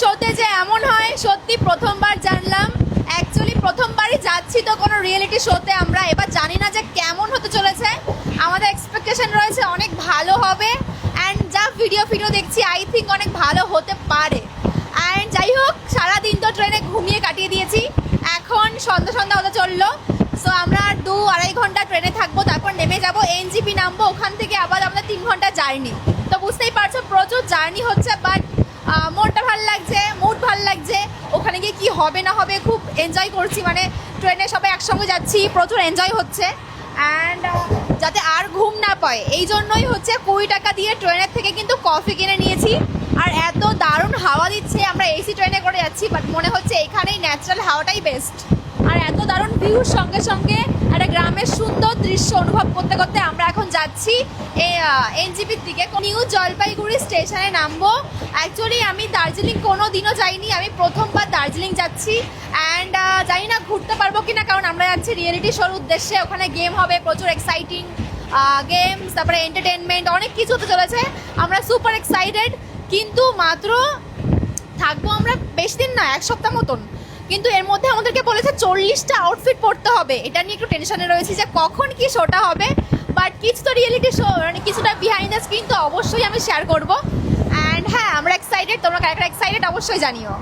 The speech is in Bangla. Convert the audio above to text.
শোতে যে এমন হয় সত্যি প্রথমবার জানলাম। অ্যাকচুয়ালি প্রথমবারই যাচ্ছি তো কোনো রিয়েলিটি শোতে আমরা, এবার জানি না যে কেমন হতে চলেছে। আমাদের এক্সপেকটেশন রয়েছে অনেক ভালো হবে, অ্যান্ড যা ভিডিও দেখছি আই থিঙ্ক অনেক ভালো হতে পারে। অ্যান্ড যাই হোক, সারাদিন তো ট্রেনে ঘুমিয়ে কাটিয়ে দিয়েছি, এখন সন্ধ্যা হতে চললো। সো আমরা আর 2-2.5 ঘন্টা ট্রেনে থাকবো, তারপর নেমে যাব এনজিপি নামবো, ওখান থেকে আবার আমাদের 3 ঘন্টা জার্নি। তো বুঝতেই পারছো প্রচুর জার্নি হচ্ছে, বাট মনটা ভালো লাগছে, মুড ভালো লাগছে। ওখানে গিয়ে কী হবে না হবে খুব এনজয় করছি, মানে ট্রেনে সবাই একসঙ্গে যাচ্ছি, প্রচুর এনজয় হচ্ছে। অ্যান্ড যাতে আর ঘুম না পায় এই জন্যই হচ্ছে 20 টাকা দিয়ে ট্রেনের থেকে কিন্তু কফি কিনে নিয়েছি। আর এত দারুণ হাওয়া দিচ্ছে, আমরা এসি ট্রেনে করে যাচ্ছি, বাট মনে হচ্ছে এখানেই ন্যাচারাল হাওয়াটাই বেস্ট। আর এত দারুণ ভিউর সঙ্গে সঙ্গে একটা গ্রামের সুন্দর দৃশ্য অনুভব করতে করতে আমরা এখন যাচ্ছি এই এনজিপির দিকে। নিউ জলপাইগুড়ি স্টেশনে নামবো। অ্যাকচুয়ালি আমি দার্জিলিং কোনো দিনও যাইনি, আমি প্রথমবার দার্জিলিং যাচ্ছি। অ্যান্ড জানি না ঘুরতে পারবো কিনা, কারণ আমরা যাচ্ছি রিয়েলিটি শোর উদ্দেশ্যে। ওখানে গেম হবে, প্রচুর এক্সাইটিং গেমস, তারপরে এন্টারটেনমেন্ট, অনেক কিছু হতে চলেছে। আমরা সুপার এক্সাইটেড, কিন্তু মাত্র থাকবো আমরা বেশি দিন না, 1 সপ্তাহ মতন। কিন্তু এর মধ্যে আমাদেরকে বলেছে 40টা আউটফিট পরতে হবে। এটা নিয়ে একটু টেনশনে রয়েছে যে কখন কি শোটা হবে, বাট কিছু তো রিয়েলিটি শো, মানে কিছুটা বিহাইন্ড দ্য স্ক্রিন তো অবশ্যই আমি শেয়ার করবো। অ্যান্ড হ্যাঁ, আমরা এক্সাইটেড, তোমরা কারা কারা এক্সাইটেড অবশ্যই জানিও।